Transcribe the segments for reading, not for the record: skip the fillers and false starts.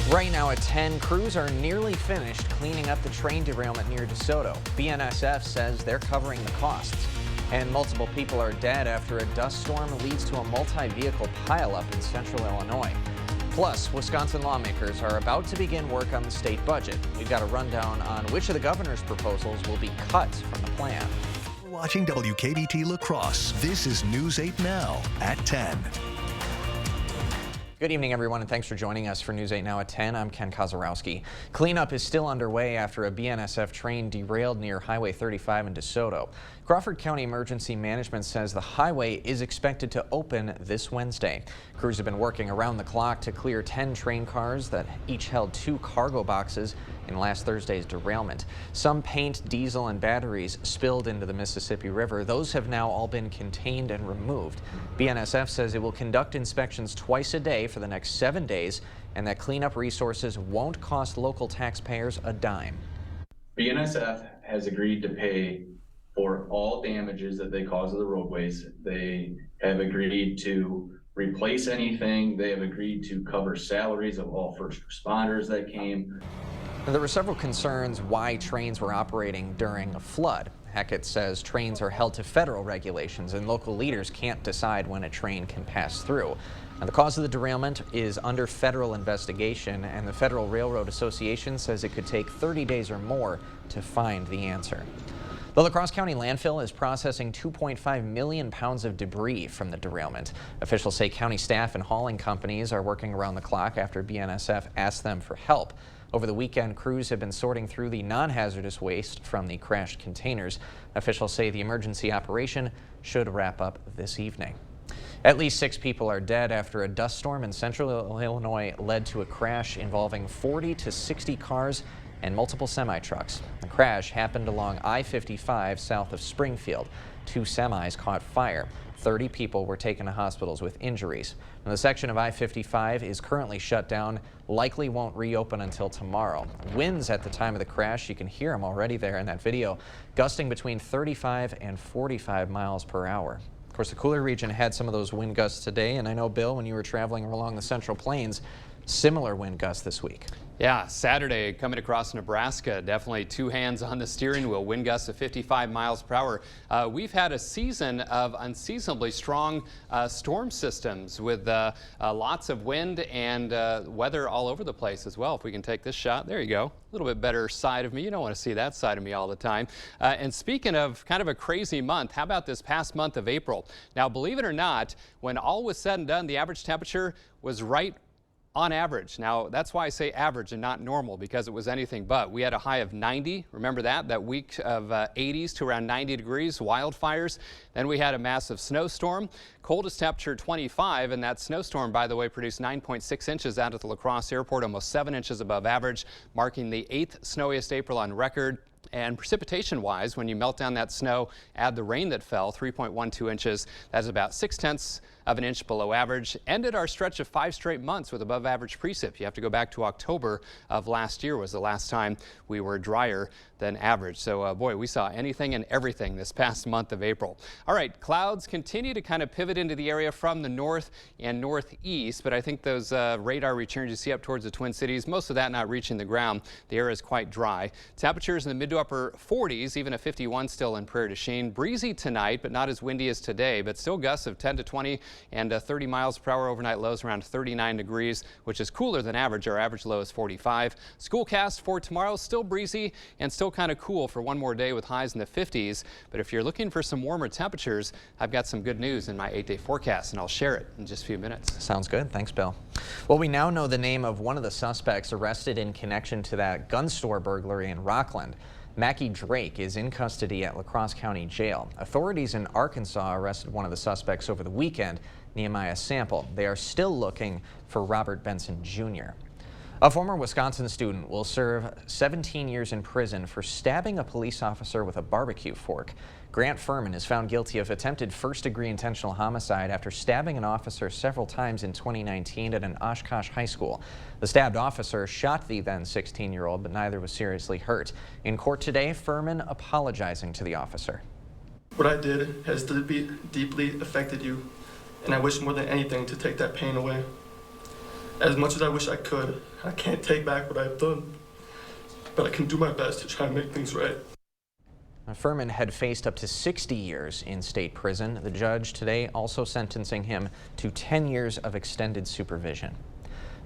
Right now at 10, crews are nearly finished cleaning up the train derailment near DeSoto. BNSF says they're covering the costs. And multiple people are dead after a dust storm leads to a multi-vehicle pileup in central Illinois. Plus, Wisconsin lawmakers are about to begin work on the state budget. We've got a rundown on which of the governor's proposals will be cut from the plan. Watching WKBT La Crosse, this is News 8 Now at 10. Good evening, everyone, and thanks for joining us for News 8 Now at 10. I'm Ken Kozarowski. Cleanup is still underway after a BNSF train derailed near Highway 35 in DeSoto. Crawford County Emergency Management says the highway is expected to open this Wednesday. Crews have been working around the clock to clear 10 train cars that each held 2 cargo boxes in last Thursday's derailment. Some paint, diesel, and batteries spilled into the Mississippi River. Those have now all been contained and removed. BNSF says it will conduct inspections twice a day for the next 7 days, and that cleanup resources won't cost local taxpayers a dime. BNSF has agreed to pay for all damages that they cause to the roadways. They have agreed to replace anything. They have agreed to cover salaries of all first responders that came. There were several concerns why trains were operating during a flood. Hackett says trains are held to federal regulations and local leaders can't decide when a train can pass through. Now, the cause of the derailment is under federal investigation, and the Federal Railroad Association says it could take 30 days or more to find the answer. The La Crosse County landfill is processing 2.5 million pounds of debris from the derailment. Officials say county staff and hauling companies are working around the clock after BNSF asked them for help. Over the weekend, crews have been sorting through the non-hazardous waste from the crashed containers. Officials say the emergency operation should wrap up this evening. At least 6 people are dead after a dust storm in central Illinois led to a crash involving 40 to 60 cars and multiple semi-trucks. The crash happened along I-55 south of Springfield. 2 semis caught fire. 30 people were taken to hospitals with injuries. Now, the section of I-55 is currently shut down, likely won't reopen until tomorrow. Winds at the time of the crash, you can hear them already there in that video, gusting between 35 and 45 miles per hour. Of course, the cooler region had some of those wind gusts today, and I know, Bill, when you were traveling along the Central Plains, similar wind gusts this week. Yeah, Saturday coming across Nebraska, definitely 2 hands on the steering wheel, wind gusts of 55 miles per hour. We've had a season of unseasonably strong storm systems with lots of wind and weather all over the place as well. If we can take this shot, there you go. A little bit better side of me. You don't want to see that side of me all the time. And speaking of kind of a crazy month, how about this past month of April? Now, believe it or not, when all was said and done, the average temperature was right on average. Now, that's why I say average and not normal, because it was anything but. We had a high of 90. Remember that week of 80s to around 90 degrees, wildfires. Then we had a massive snowstorm, coldest temperature 25, and that snowstorm, by the way, produced 9.6 inches out at the La Crosse Airport, almost 7 inches above average, marking the 8th snowiest April on record. And precipitation-wise, when you melt down that snow, add the rain that fell, 3.12 inches, that's about 0.6 of an inch below average. Ended our stretch of 5 straight months with above average precip. You have to go back to October of last year was the last time we were drier than average. So boy, we saw anything and everything this past month of April. All right, clouds continue to kind of pivot into the area from the north and northeast, but I think those radar returns you see up towards the Twin Cities, most of that not reaching the ground. The air is quite dry. Temperatures in the mid to upper 40s, even a 51 still in Prairie du Chien. Breezy tonight, but not as windy as today, but still gusts of 10 to 20 and 30 miles per hour. Overnight lows around 39 degrees, which is cooler than average. Our average low is 45. Schoolcast for tomorrow, still breezy and still kind of cool for one more day with highs in the 50s. But if you're looking for some warmer temperatures, I've got some good news in my 8-day forecast, and I'll share it in just a few minutes. Sounds good. Thanks, Bill. Well, we now know the name of one of the suspects arrested in connection to that gun store burglary in Rockland. Mackie Drake is in custody at La Crosse County Jail. Authorities in Arkansas arrested one of the suspects over the weekend, Nehemiah Sample. They are still looking for Robert Benson Jr. A former Wisconsin student will serve 17 years in prison for stabbing a police officer with a barbecue fork. Grant Furman is found guilty of attempted first-degree intentional homicide after stabbing an officer several times in 2019 at an Oshkosh high school. The stabbed officer shot the then 16-year-old, but neither was seriously hurt. In court today, Furman apologizing to the officer. What I did has deeply affected you, and I wish more than anything to take that pain away. As much as I wish I could, I can't take back what I've done, but I can do my best to try and make things right. Furman had faced up to 60 years in state prison. The judge today also sentencing him to 10 years of extended supervision.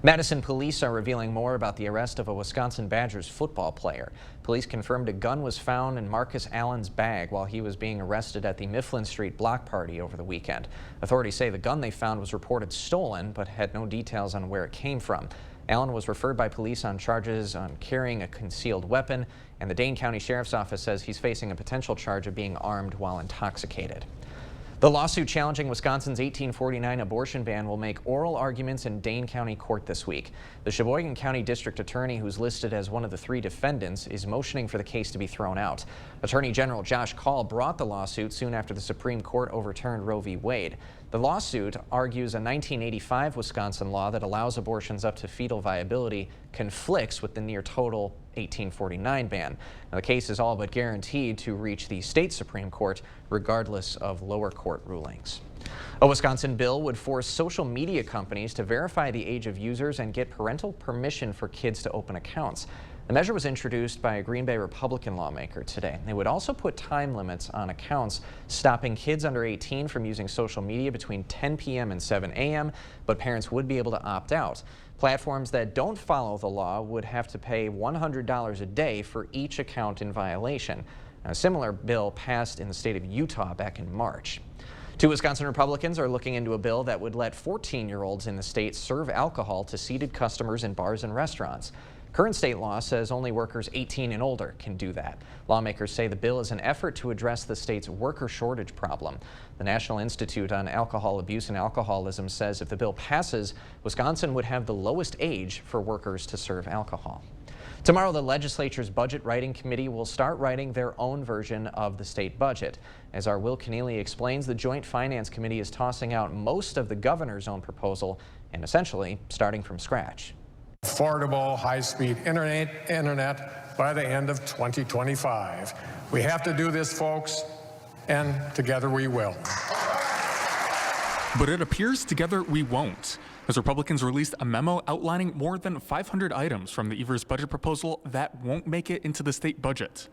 Madison police are revealing more about the arrest of a Wisconsin Badgers football player. Police confirmed a gun was found in Marcus Allen's bag while he was being arrested at the Mifflin Street block party over the weekend. Authorities say the gun they found was reported stolen, but had no details on where it came from. Allen was referred by police on charges on carrying a concealed weapon, and the Dane County Sheriff's Office says he's facing a potential charge of being armed while intoxicated. The lawsuit challenging Wisconsin's 1849 abortion ban will make oral arguments in Dane County Court this week. The Sheboygan County District Attorney, who's listed as one of the 3 defendants, is motioning for the case to be thrown out. Attorney General Josh Kaul brought the lawsuit soon after the Supreme Court overturned Roe v. Wade. The lawsuit argues a 1985 Wisconsin law that allows abortions up to fetal viability conflicts with the near-total 1849 ban. Now, the case is all but guaranteed to reach the state Supreme Court, regardless of lower court rulings. A Wisconsin bill would force social media companies to verify the age of users and get parental permission for kids to open accounts. The measure was introduced by a Green Bay Republican lawmaker today. It would also put time limits on accounts, stopping kids under 18 from using social media between 10 p.m. and 7 a.m., but parents would be able to opt out. Platforms that don't follow the law would have to pay $100 a day for each account in violation. A similar bill passed in the state of Utah back in March. 2 Wisconsin Republicans are looking into a bill that would let 14-year-olds in the state serve alcohol to seated customers in bars and restaurants. Current state law says only workers 18 and older can do that. Lawmakers say the bill is an effort to address the state's worker shortage problem. The National Institute on Alcohol Abuse and Alcoholism says if the bill passes, Wisconsin would have the lowest age for workers to serve alcohol. Tomorrow, the legislature's budget writing committee will start writing their own version of the state budget. As our Will Keneally explains, the Joint Finance Committee is tossing out most of the governor's own proposal and essentially starting from scratch. Affordable, high-speed internet by the end of 2025. We have to do this, folks, and together we will. But it appears together we won't, as Republicans released a memo outlining more than 500 items from the Evers budget proposal that won't make it into the state budget.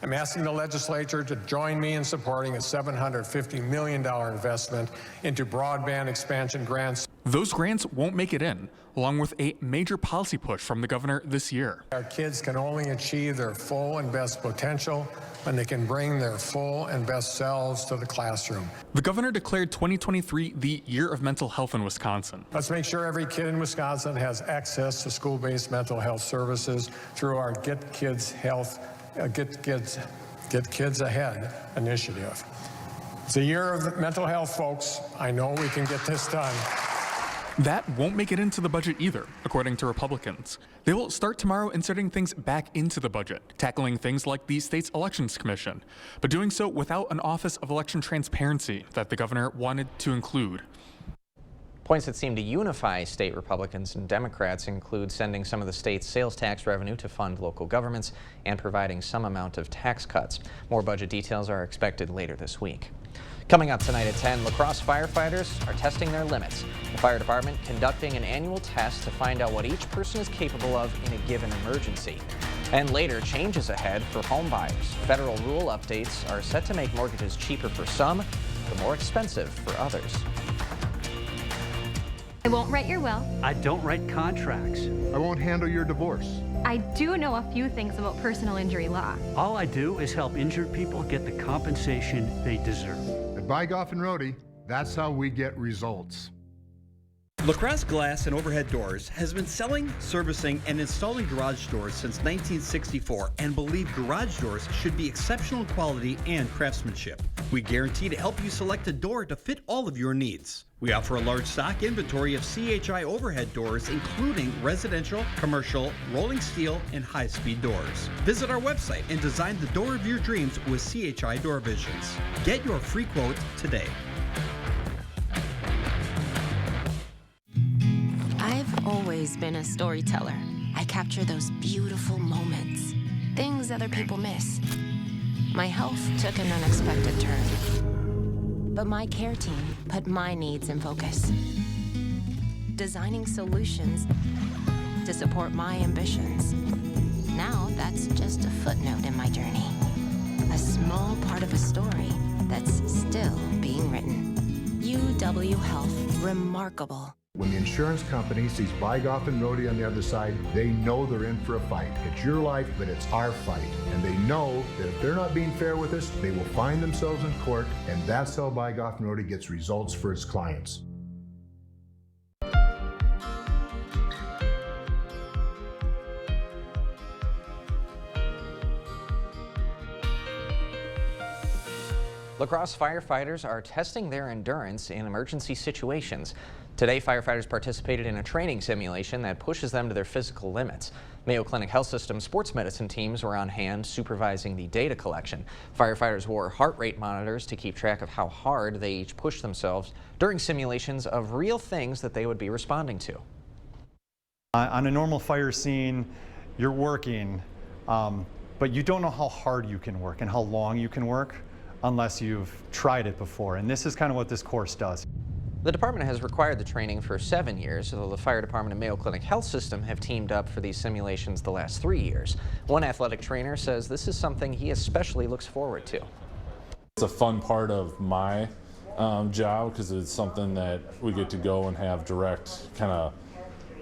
I'm asking the legislature to join me in supporting a $750 million investment into broadband expansion grants. Those grants won't make it in, along with a major policy push from the governor this year. Our kids can only achieve their full and best potential when they can bring their full and best selves to the classroom. The governor declared 2023 the Year of Mental Health in Wisconsin. Let's make sure every kid in Wisconsin has access to school-based mental health services through our Get Kids Ahead initiative. It's a year of mental health, folks. I know we can get this done. That won't make it into the budget either, according to Republicans. They will start tomorrow inserting things back into the budget, tackling things like the state's elections commission, but doing so without an Office of Election Transparency that the governor wanted to include. Points that seem to unify state Republicans and Democrats include sending some of the state's sales tax revenue to fund local governments and providing some amount of tax cuts. More budget details are expected later this week. Coming up tonight at 10, La Crosse firefighters are testing their limits. The fire department conducting an annual test to find out what each person is capable of in a given emergency. And later, changes ahead for home buyers. Federal rule updates are set to make mortgages cheaper for some, but more expensive for others. I won't write your will. I don't write contracts. I won't handle your divorce. I do know a few things about personal injury law. All I do is help injured people get the compensation they deserve. At Bygoff and Rohde, that's how we get results. La Crosse Glass and Overhead Doors has been selling, servicing, and installing garage doors since 1964 and believe garage doors should be exceptional quality and craftsmanship. We guarantee to help you select a door to fit all of your needs. We offer a large stock inventory of CHI overhead doors, including residential, commercial, rolling steel, and high-speed doors. Visit our website and design the door of your dreams with CHI Door Visions. Get your free quote today. I've always been a storyteller. I capture those beautiful moments, things other people miss. My health took an unexpected turn, but my care team put my needs in focus. designing solutions to support my ambitions. Now that's just a footnote in my journey. A small part of a story that's still being written. UW Health, remarkable. When the insurance company sees Bygoff and Rohde on the other side, they know they're in for a fight. It's your life, but it's our fight. And they know that if they're not being fair with us, they will find themselves in court, and that's how Bygoff and Rohde gets results for its clients. La Crosse firefighters are testing their endurance in emergency situations. Today, firefighters participated in a training simulation that pushes them to their physical limits. Mayo Clinic Health System sports medicine teams were on hand supervising the data collection. Firefighters wore heart rate monitors to keep track of how hard they each pushed themselves during simulations of real things that they would be responding to. On a normal fire scene, you're working, but you don't know how hard you can work and how long you can work unless you've tried it before. And this is kind of what this course does. The department has required the training for 7 years, although the fire department and Mayo Clinic Health System have teamed up for these simulations the last 3 years. One athletic trainer says this is something he especially looks forward to. It's a fun part of my job because it's something that we get to go and have direct kind of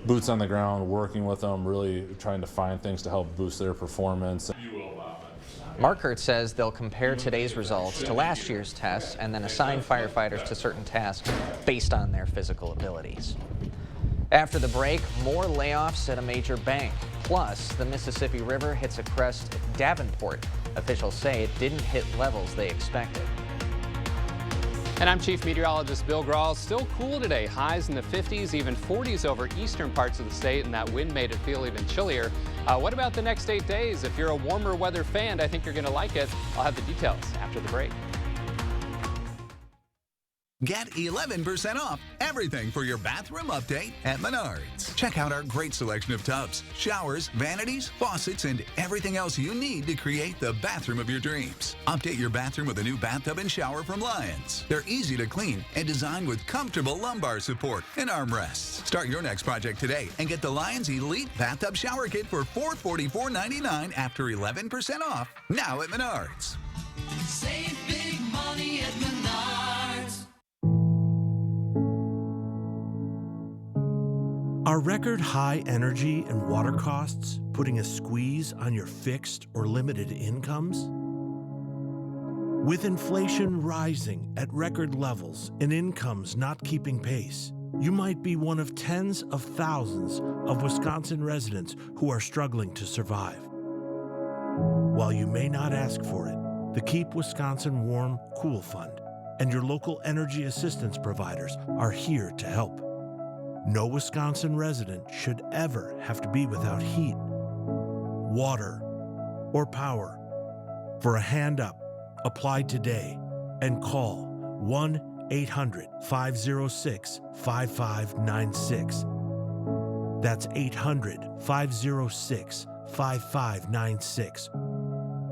boots on the ground, working with them, really trying to find things to help boost their performance. Mark Hurt says they'll compare today's results to last year's tests and then assign firefighters to certain tasks based on their physical abilities. After the break, more layoffs at a major bank. Plus, the Mississippi River hits a crest at Davenport. Officials say it didn't hit levels they expected. And I'm Chief Meteorologist Bill Grawl. Still cool today. Highs in the 50s, even 40s over eastern parts of the state, and that wind made it feel even chillier. What about the next 8 days? If you're a warmer weather fan, I think you're going to like it. I'll have the details after the break. Get 11% off everything for your bathroom update at Menards. Check out our great selection of tubs, showers, vanities, faucets, and everything else you need to create the bathroom of your dreams. Update your bathroom with a new bathtub and shower from Lions. They're easy to clean and designed with comfortable lumbar support and armrests. Start your next project today and get the Lions Elite Bathtub Shower Kit for $444.99 after 11% off now at Menards. Save big money at Menards. Are record high energy and water costs putting a squeeze on your fixed or limited incomes? With inflation rising at record levels and incomes not keeping pace, you might be one of tens of thousands of Wisconsin residents who are struggling to survive. While you may not ask for it, the Keep Wisconsin Warm Cool Fund and your local energy assistance providers are here to help. No Wisconsin resident should ever have to be without heat, water, or power. For a hand up, apply today and call 1-800-506-5596. That's 800-506-5596.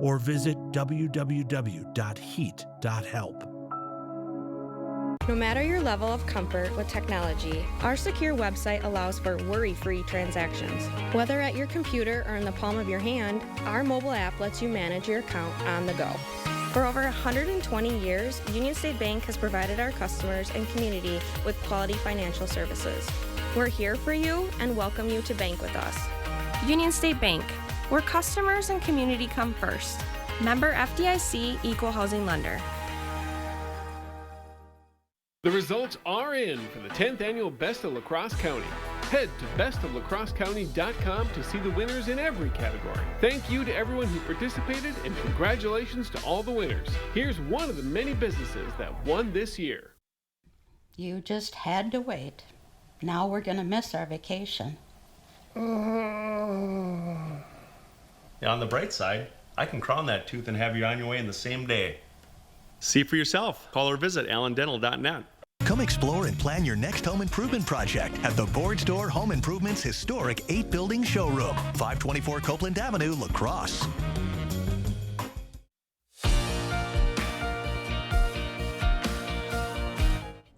Or visit www.heat.help. No matter your level of comfort with technology, our secure website allows for worry-free transactions. Whether at your computer or in the palm of your hand, our mobile app lets you manage your account on the go. For over 120 years, Union State Bank has provided our customers and community with quality financial services. We're here for you and welcome you to bank with us. Union State Bank, where customers and community come first. Member FDIC, Equal Housing Lender. The results are in for the 10th annual Best of La Crosse County. Head to bestoflacrossecounty.com to see the winners in every category. Thank you to everyone who participated and congratulations to all the winners. Here's one of the many businesses that won this year. You just had to wait. Now we're going to miss our vacation. On the bright side, I can crown that tooth and have you on your way in the same day. See for yourself. Call or visit allendental.net. Come explore and plan your next home improvement project at the Board Store Home Improvement's historic 8-building showroom, 524 Copeland Avenue, La Crosse.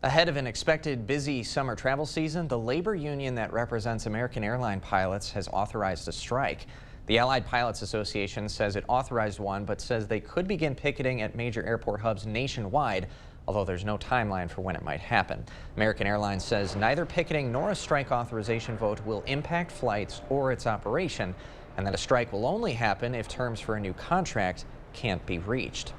Ahead of an expected busy summer travel season, the labor union that represents American airline pilots has authorized a strike. The Allied Pilots Association says it authorized one, but says they could begin picketing at major airport hubs nationwide, although there's no timeline for when it might happen. American Airlines says neither picketing nor a strike authorization vote will impact flights or its operation, and that a strike will only happen if terms for a new contract can't be reached.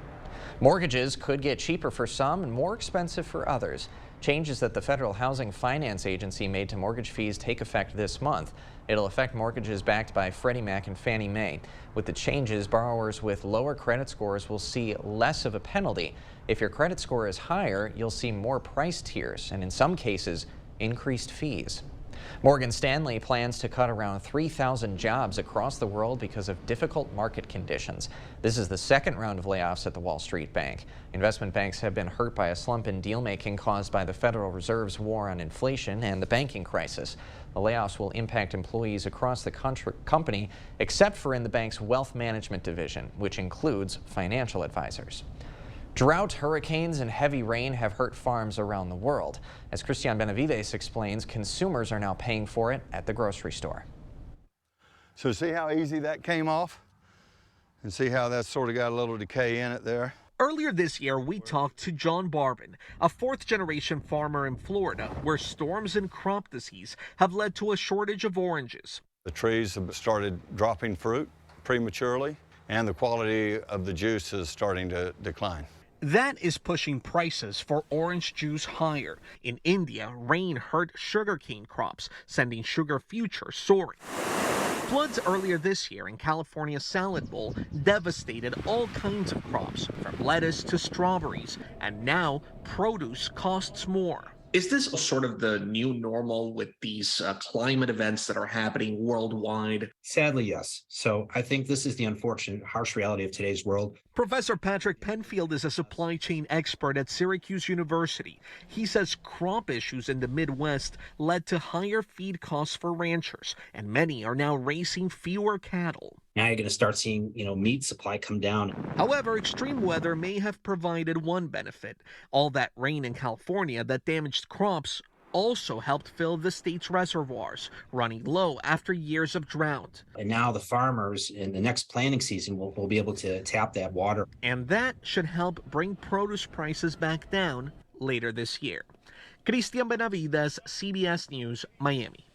Mortgages could get cheaper for some and more expensive for others. Changes that the Federal Housing Finance Agency made to mortgage fees take effect this month. It'll affect mortgages backed by Freddie Mac and Fannie Mae. With the changes, borrowers with lower credit scores will see less of a penalty. If your credit score is higher, you'll see more price tiers and in some cases, increased fees. Morgan Stanley plans to cut around 3,000 jobs across the world because of difficult market conditions. This is the second round of layoffs at the Wall Street Bank. Investment banks have been hurt by a slump in deal-making caused by the Federal Reserve's war on inflation and the banking crisis. The layoffs will impact employees across the company, except for in the bank's wealth management division, which includes financial advisors. Drought, hurricanes, and heavy rain have hurt farms around the world. As Christian Benavides explains, consumers are now paying for it at the grocery store. So see how easy that came off? And see how that sort of got a little decay in it there? Earlier this year, we talked to John Barbin, a fourth-generation farmer in Florida, where storms and crop disease have led to a shortage of oranges. The trees have started dropping fruit prematurely, and the quality of the juice is starting to decline. That is pushing prices for orange juice higher. In India, rain hurt sugarcane crops, sending sugar futures soaring. Floods earlier this year in California's Salad Bowl devastated all kinds of crops, from lettuce to strawberries, and now produce costs more. Is this sort of the new normal with these climate events that are happening worldwide? Sadly, yes. So I think this is the unfortunate, harsh reality of today's world. Professor Patrick Penfield is a supply chain expert at Syracuse University. He says crop issues in the Midwest led to higher feed costs for ranchers, and many are now raising fewer cattle. Now you're going to start seeing, meat supply come down. However, extreme weather may have provided one benefit. All that rain in California that damaged crops also helped fill the state's reservoirs, running low after years of drought. And now the farmers in the next planting season will be able to tap that water. And that should help bring produce prices back down later this year. Christian Benavides, CBS News, Miami.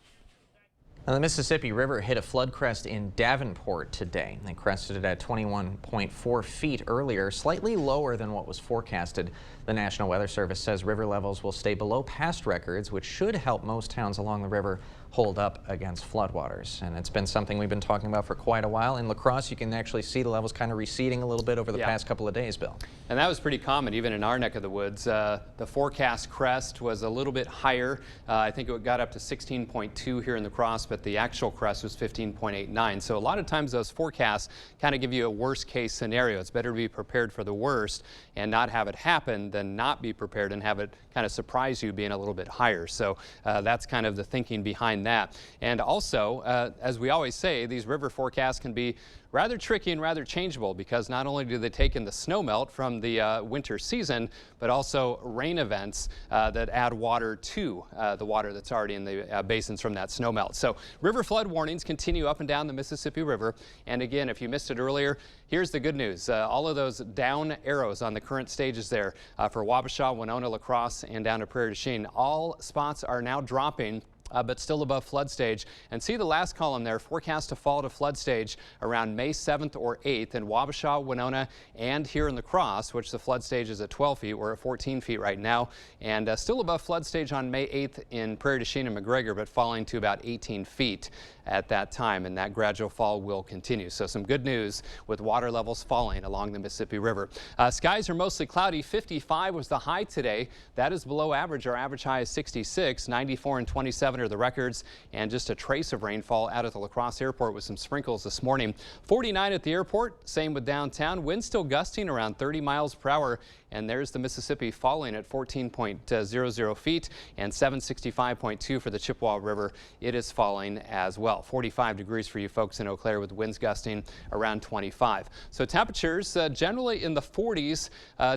Now, the Mississippi River hit a flood crest in Davenport today. They crested it at 21.4 feet earlier, slightly lower than what was forecasted. The National Weather Service says river levels will stay below past records, which should help most towns along the river hold up against floodwaters. And it's been something we've been talking about for quite a while. In La Crosse, you can actually see the levels kind of receding a little bit over the past couple of days, Bill. And that was pretty common, even in our neck of the woods. The forecast crest was a little bit higher. I think it got up to 16.2 here in La Crosse, but the actual crest was 15.89. So a lot of times those forecasts kind of give you a worst case scenario. It's better to be prepared for the worst and not have it happen than not be prepared and have it kind of surprise you being a little bit higher. So that's kind of the thinking behind that. And also, as we always say, these river forecasts can be rather tricky and rather changeable, because not only do they take in the snowmelt from the winter season, but also rain events that add water to the water that's already in the basins from that snowmelt. So river flood warnings continue up and down the Mississippi River. And again, if you missed it earlier, here's the good news. All of those down arrows on the current stages there for Wabasha, Winona, La Crosse, and down to Prairie du Chien, all spots are now dropping, but still above flood stage. And see the last column there, forecast to fall to flood stage around May 7th or 8th in Wabasha, Winona, and here in La Crosse, which the flood stage is at 12 feet. We're at 14 feet right now, and still above flood stage on May 8th in Prairie du Chien and McGregor, but falling to about 18 feet at that time, and that gradual fall will continue. So some good news with water levels falling along the Mississippi River. Skies are mostly cloudy. 55 was the high today. That is below average. Our average high is 66, 94 and 27 47 are the records, and just a trace of rainfall out at the La Crosse Airport with some sprinkles this morning. 49 at the airport, same with downtown. Wind still gusting around 30 miles per hour. And there's the Mississippi falling at 14.00 feet and 765.2 for the Chippewa River. It is falling as well. 45 degrees for you folks in Eau Claire with winds gusting around 25. So temperatures generally in the 40s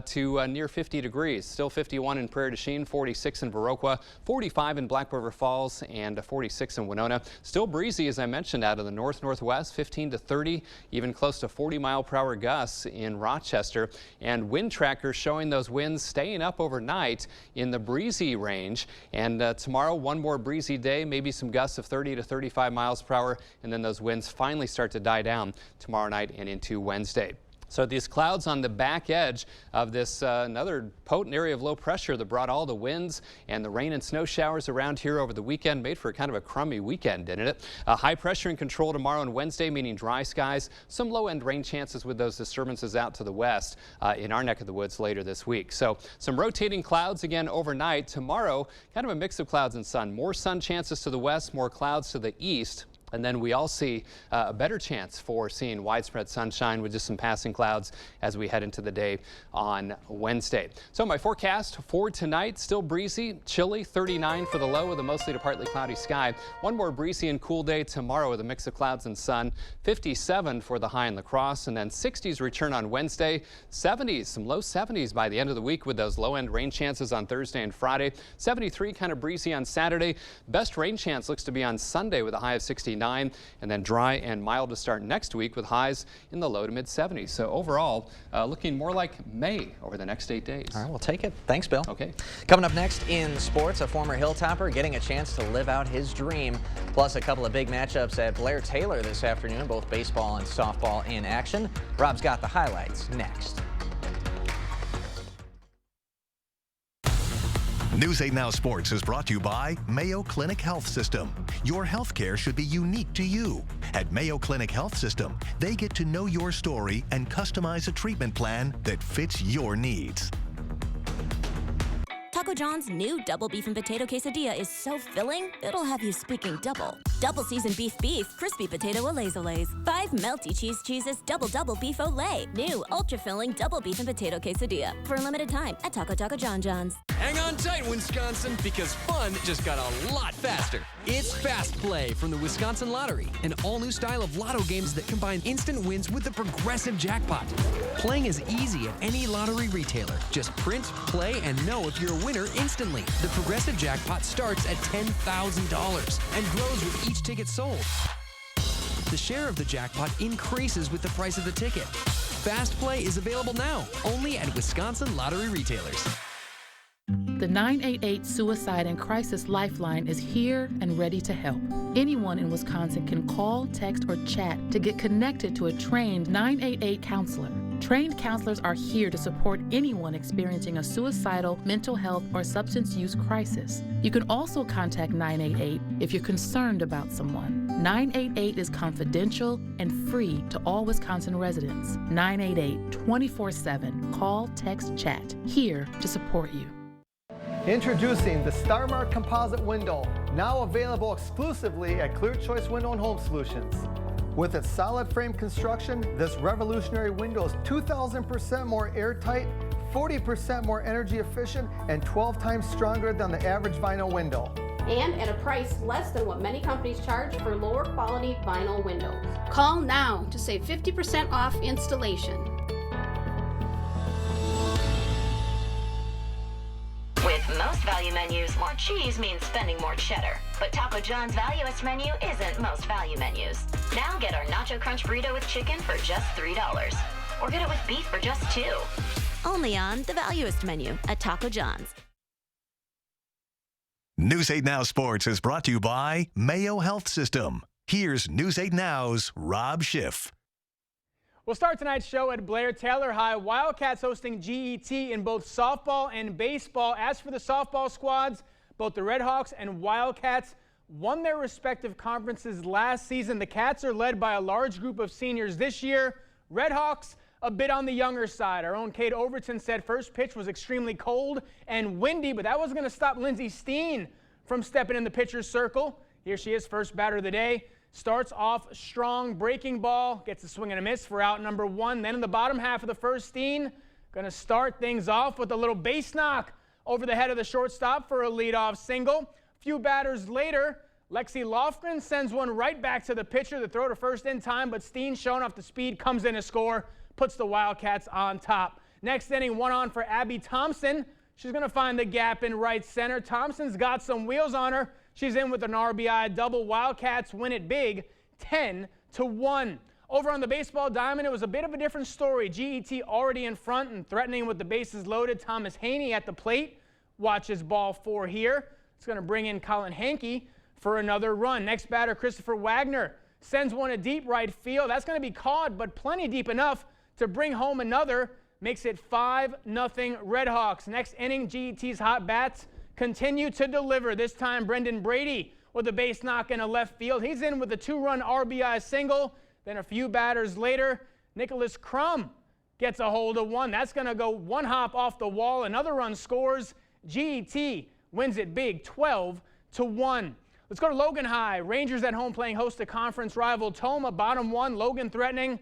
to near 50 degrees. Still 51 in Prairie du Chien, 46 in Viroqua, 45 in Black River Falls, and 46 in Winona. Still breezy, as I mentioned, out of the north-northwest, 15 to 30, even close to 40-mile-per-hour gusts in Rochester. And wind trackers showing those winds staying up overnight in the breezy range. And tomorrow, one more breezy day, maybe some gusts of 30 to 35 miles per hour, and then those winds finally start to die down tomorrow night and into Wednesday. So these clouds on the back edge of this another potent area of low pressure that brought all the winds and the rain and snow showers around here over the weekend made for kind of a crummy weekend, didn't it? High pressure and control tomorrow and Wednesday, meaning dry skies. Some low-end rain chances with those disturbances out to the west in our neck of the woods later this week. So some rotating clouds again overnight. Tomorrow, kind of a mix of clouds and sun. More sun chances to the west, more clouds to the east. And then we all see a better chance for seeing widespread sunshine with just some passing clouds as we head into the day on Wednesday. So my forecast for tonight, still breezy, chilly, 39 for the low with a mostly to partly cloudy sky. One more breezy and cool day tomorrow with a mix of clouds and sun. 57 for the high in La Crosse, and then 60s return on Wednesday. 70s, some low 70s by the end of the week with those low-end rain chances on Thursday and Friday. 73 kind of breezy on Saturday. Best rain chance looks to be on Sunday with a high of 69. And then dry and mild to start next week with highs in the low to mid 70s. So overall, looking more like May over the next 8 days. All right, we'll take it. Thanks, Bill. Okay. Coming up next in sports, a former Hilltopper getting a chance to live out his dream. Plus a couple of big matchups at Blair Taylor this afternoon, both baseball and softball in action. Rob's got the highlights next. News 8 Now Sports is brought to you by Mayo Clinic Health System. Your health care should be unique to you. At Mayo Clinic Health System, they get to know your story and customize a treatment plan that fits your needs. Taco John's new double beef and potato quesadilla is so filling, it'll have you speaking double. Double seasoned beef, crispy potato olays. 5 melty cheeses, double beef olay. New ultra filling double beef and potato quesadilla for a limited time at Taco John John's. Hang on tight, Wisconsin, because fun just got a lot faster. It's Fast Play from the Wisconsin Lottery, an all-new style of lotto games that combine instant wins with the progressive jackpot. Playing is easy at any lottery retailer. Just print, play, and know if you're a winner instantly. The progressive jackpot starts at $10,000 and grows with each ticket sold. The share of the jackpot increases with the price of the ticket. Fast Play is available now, only at Wisconsin Lottery retailers. The 988 Suicide and Crisis Lifeline is here and ready to help. Anyone in Wisconsin can call, text, or chat to get connected to a trained 988 counselor. Trained counselors are here to support anyone experiencing a suicidal, mental health, or substance use crisis. You can also contact 988 if you're concerned about someone. 988 is confidential and free to all Wisconsin residents. 988 24/7. Call, text, chat. Here to support you. Introducing the StarMark Composite Window, now available exclusively at Clear Choice Window and Home Solutions. With its solid frame construction, this revolutionary window is 2,000% more airtight, 40% more energy efficient, and 12 times stronger than the average vinyl window. And at a price less than what many companies charge for lower quality vinyl windows. Call now to save 50% off installation. With most value menus, more cheese means spending more cheddar. But Taco John's Valuest menu isn't most value menus. Now get our Nacho Crunch Burrito with chicken for just $3. Or get it with beef for just $2. Only on the Valuest menu at Taco John's. News 8 Now Sports is brought to you by Mayo Health System. Here's News 8 Now's Rob Schiff. We'll start tonight's show at Blair Taylor High. Wildcats hosting GET in both softball and baseball. As for the softball squads, both the Redhawks and Wildcats won their respective conferences last season. The Cats are led by a large group of seniors this year. Redhawks a bit on the younger side. Our own Kate Overton said first pitch was extremely cold and windy, but that wasn't going to stop Lindsey Steen from stepping in the pitcher's circle. Here she is, first batter of the day. Starts off strong, breaking ball, gets a swing and a miss for out number 1. Then in the bottom half of the first inning, going to start things off with a little base knock over the head of the shortstop for a leadoff single. A few batters later, Lexi Lofgren sends one right back to the pitcher. The throw to first in time, but Steen, showing off the speed, comes in to score, puts the Wildcats on top. Next inning, one on for Abby Thompson. She's going to find the gap in right center. Thompson's got some wheels on her. She's in with an RBI double. Wildcats win it big, 10-1. Over on the baseball diamond, it was a bit of a different story. GET already in front and threatening with the bases loaded. Thomas Haney at the plate. Watches ball 4 here. It's going to bring in Colin Hankey for another run. Next batter, Christopher Wagner, sends one to deep right field. That's going to be caught, but plenty deep enough to bring home another. Makes it 5-0 Redhawks. Next inning, GET's hot bats continue to deliver. This time, Brendan Brady with a base knock in a left field. He's in with a 2-run RBI single. Then a few batters later, Nicholas Crum gets a hold of one. That's going to go one hop off the wall. Another run scores. GET wins it big, 12-1. Let's go to Logan High. Rangers at home playing host to conference rival Toma. Bottom 1, Logan threatening.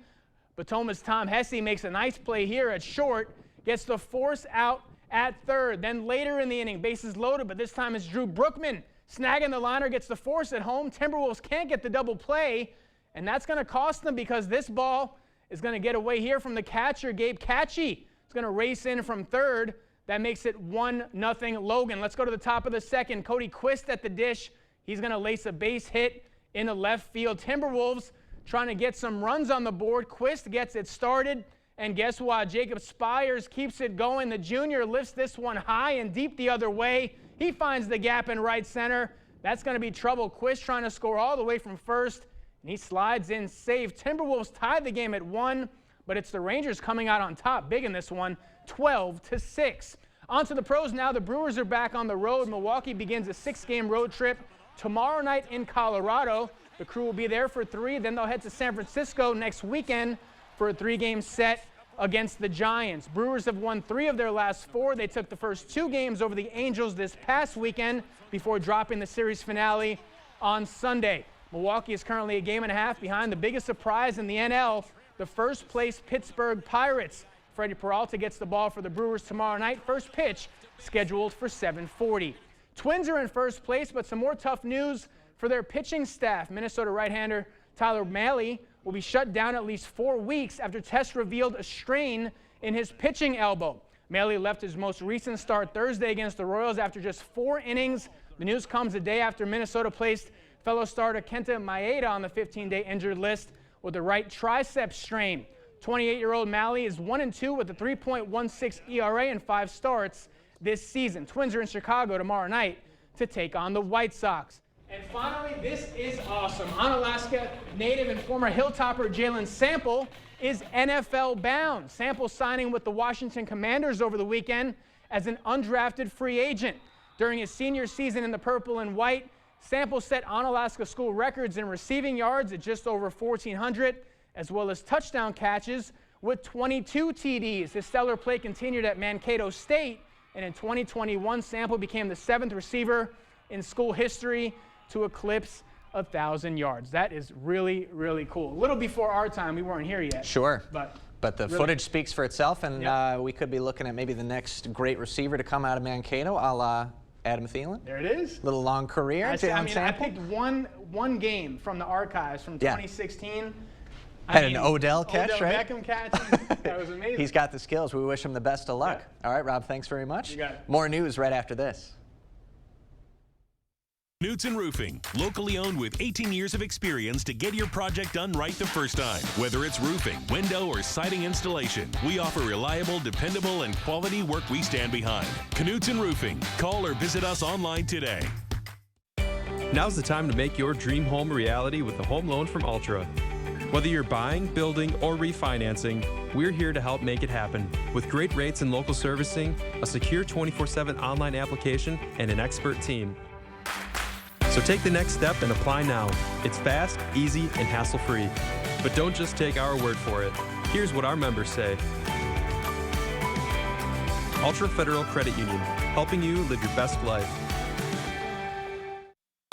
But Toma's Tom Hesse makes a nice play here at short. Gets the force out at third. Then later in the inning, bases loaded, but this time it's Drew Brookman snagging the liner, gets the force at home. Timberwolves can't get the double play, and that's going to cost them because this ball is going to get away here from the catcher, Gabe Catchy. It's going to race in from third. That makes it 1-0 Logan. Let's go to the top of the second. Cody Quist at the dish. He's going to lace a base hit in the left field. Timberwolves trying to get some runs on the board. Quist gets it started. And guess what? Jacob Spires keeps it going. The junior lifts this one high and deep the other way. He finds the gap in right center. That's going to be trouble. Quist trying to score all the way from first. And he slides in safe. Timberwolves tied the game at 1, but it's the Rangers coming out on top big in this one, 12-6. On to the pros now. The Brewers are back on the road. Milwaukee begins a 6-game road trip tomorrow night in Colorado. The Crew will be there for 3. Then they'll head to San Francisco next weekend for a 3-game set against the Giants. Brewers have won 3 of their last 4. They took the first 2 games over the Angels this past weekend before dropping the series finale on Sunday. Milwaukee is currently a game and a half behind the biggest surprise in the NL, the first-place Pittsburgh Pirates. Freddie Peralta gets the ball for the Brewers tomorrow night. First pitch scheduled for 7:40. Twins are in first place, but some more tough news for their pitching staff. Minnesota right-hander Tyler Mahle will be shut down at least 4 weeks after tests revealed a strain in his pitching elbow. Mahle left his most recent start Thursday against the Royals after just 4 innings. The news comes a day after Minnesota placed fellow starter Kenta Maeda on the 15-day injured list with a right tricep strain. 28-year-old Mahle is 1-2 with a 3.16 ERA in 5 starts this season. Twins are in Chicago tomorrow night to take on the White Sox. And finally, this is awesome. Onalaska native and former Hilltopper Jalen Sample is NFL bound. Sample signing with the Washington Commanders over the weekend as an undrafted free agent. During his senior season in the purple and white, Sample set Onalaska school records in receiving yards at just over 1,400, as well as touchdown catches with 22 TDs. His stellar play continued at Mankato State, and in 2021, Sample became the 7th receiver in school history to eclipse 1,000 yards. That is really, really cool. A little before our time, we weren't here yet. Sure. But the really footage speaks for itself, and we could be looking at maybe the next great receiver to come out of Mankato, a la Adam Thielen. There it is. Little long career. I picked one game from the archives from 2016. Had an Odell catch, Odell right? Beckham catch. That was amazing. He's got the skills. We wish him the best of luck. Yeah. All right, Rob, thanks very much. You got it. More news right after this. Knutson Roofing, locally owned with 18 years of experience to get your project done right the first time. Whether it's roofing, window, or siding installation, we offer reliable, dependable, and quality work we stand behind. Knutson Roofing. Call or visit us online today. Now's the time to make your dream home a reality with a home loan from Ultra. Whether you're buying, building, or refinancing, we're here to help make it happen. With great rates and local servicing, a secure 24/7 online application, and an expert team. So take the next step and apply now. It's fast, easy, and hassle-free. But don't just take our word for it. Here's what our members say. Ultra Federal Credit Union, helping you live your best life.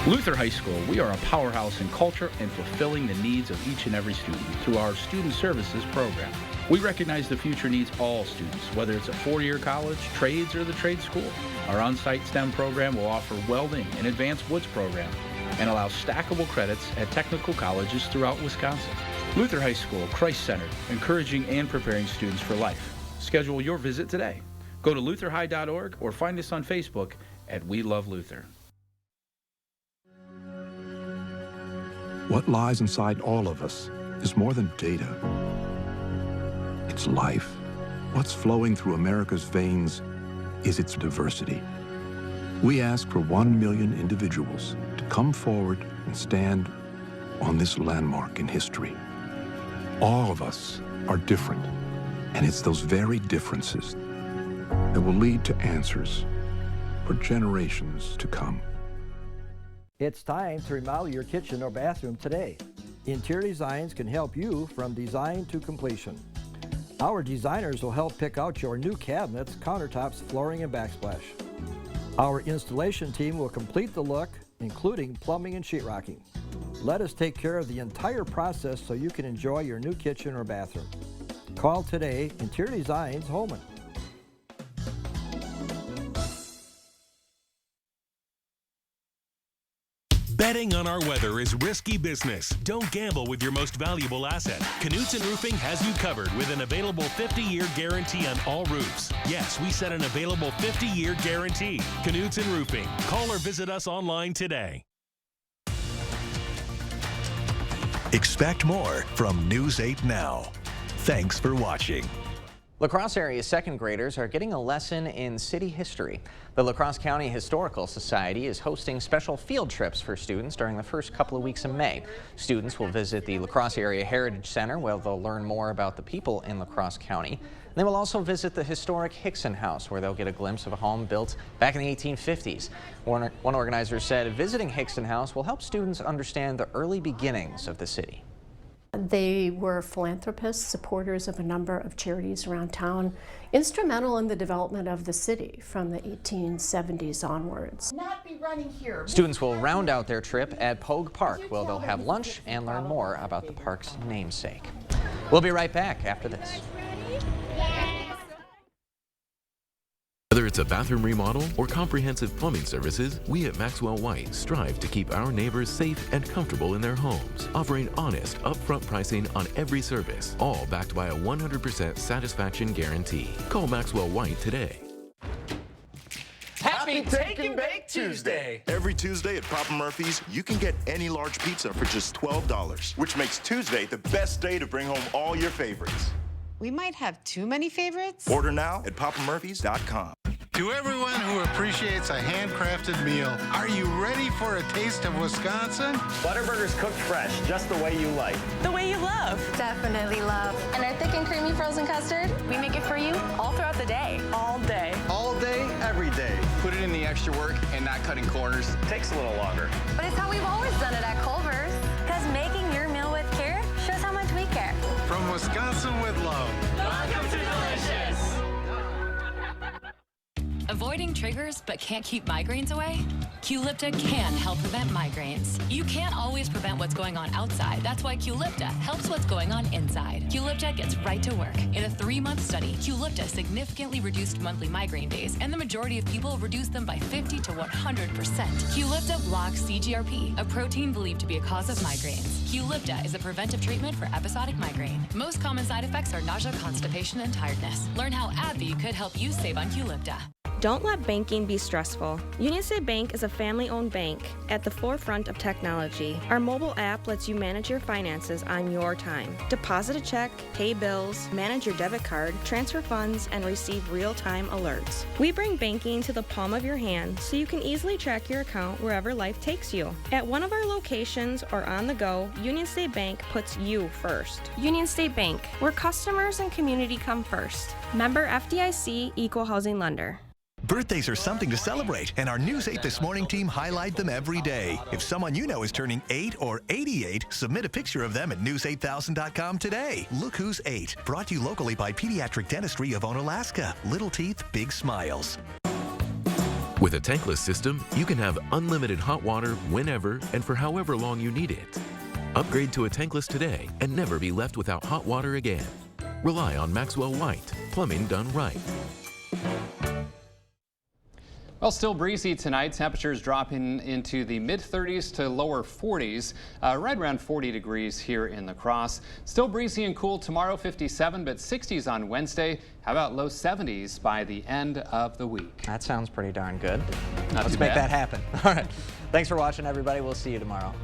Luther High School, we are a powerhouse in culture and fulfilling the needs of each and every student through our Student Services program. We recognize the future needs all students, whether it's a four-year college, trades, or the trade school. Our on-site STEM program will offer welding and advanced woods program and allow stackable credits at technical colleges throughout Wisconsin. Luther High School, Christ-centered, encouraging and preparing students for life. Schedule your visit today. Go to lutherhigh.org or find us on Facebook at We Love Luther. What lies inside all of us is more than data. It's life. What's flowing through America's veins is its diversity. We ask for 1 million individuals to come forward and stand on this landmark in history. All of us are different, and it's those very differences that will lead to answers for generations to come. It's time to remodel your kitchen or bathroom today. Interior Designs can help you from design to completion. Our designers will help pick out your new cabinets, countertops, flooring, and backsplash. Our installation team will complete the look, including plumbing and sheetrocking. Let us take care of the entire process so you can enjoy your new kitchen or bathroom. Call today, Interior Designs, Holman. Betting on our weather is risky business. Don't gamble with your most valuable asset. Knutson Roofing has you covered with an available 50-year guarantee on all roofs. Yes, we set an available 50-year guarantee. Knutson Roofing. Call or visit us online today. Expect more from News 8 Now. Thanks for watching. La Crosse area second graders are getting a lesson in city history. The La Crosse County Historical Society is hosting special field trips for students during the first couple of weeks of May. Students will visit the La Crosse Area Heritage Center, where they'll learn more about the people in La Crosse County. They will also visit the historic Hickson House, where they'll get a glimpse of a home built back in the 1850s. One organizer said visiting Hickson House will help students understand the early beginnings of the city. They were philanthropists, supporters of a number of charities around town, instrumental in the development of the city from the 1870s onwards. Not be running here. Students will round out their trip at Pogue Park, where they'll have lunch and learn more about the park's namesake. We'll be right back after this. Whether it's a bathroom remodel or comprehensive plumbing services, we at Maxwell White strive to keep our neighbors safe and comfortable in their homes, offering honest, upfront pricing on every service, all backed by a 100% satisfaction guarantee. Call Maxwell White today. Happy Take and Bake Tuesday! Every Tuesday at Papa Murphy's, you can get any large pizza for just $12, which makes Tuesday the best day to bring home all your favorites. We might have too many favorites. Order now at papamurphys.com. To everyone who appreciates a handcrafted meal, are you ready for a taste of Wisconsin? Butterburgers cooked fresh, just the way you like. The way you love. Definitely love. And our thick and creamy frozen custard, we make it for you all throughout the day. All day. All day, every day. Put it in the extra work and not cutting corners. Takes a little longer. But it's how we've always done it at Culver's. Because making your meal with care shows how much we care. From Wisconsin with love. Welcome to Delicious. Avoiding triggers but can't keep migraines away? Qulipta can help prevent migraines. You can't always prevent what's going on outside. That's why Qulipta helps what's going on inside. Qulipta gets right to work. In a 3-month study, Qulipta significantly reduced monthly migraine days, and the majority of people reduced them by 50 to 100%. Qulipta blocks CGRP, a protein believed to be a cause of migraines. Qulipta is a preventive treatment for episodic migraine. Most common side effects are nausea, constipation, and tiredness. Learn how AbbVie could help you save on Qulipta. Don't let banking be stressful. Union State Bank is a family-owned bank at the forefront of technology. Our mobile app lets you manage your finances on your time. Deposit a check, pay bills, manage your debit card, transfer funds, and receive real-time alerts. We bring banking to the palm of your hand so you can easily track your account wherever life takes you. At one of our locations or on the go, Union State Bank puts you first. Union State Bank, where customers and community come first. Member FDIC, Equal Housing Lender. Birthdays are something to celebrate, and our News 8 This Morning team highlight them every day. If someone you know is turning 8 or 88, submit a picture of them at news8000.com today. Look Who's 8, brought to you locally by Pediatric Dentistry of Onalaska. Little teeth, big smiles. With a tankless system, you can have unlimited hot water whenever and for however long you need it. Upgrade to a tankless today and never be left without hot water again. Rely on Maxwell White, plumbing done right. Well, still breezy tonight. Temperatures dropping into the mid-30s to lower 40s, right around 40 degrees here in La Crosse. Still breezy and cool tomorrow, 57, but 60s on Wednesday. How about low 70s by the end of the week? That sounds pretty darn good. Not Let's too make bad. that happen. All right. Thanks for watching, everybody. We'll see you tomorrow.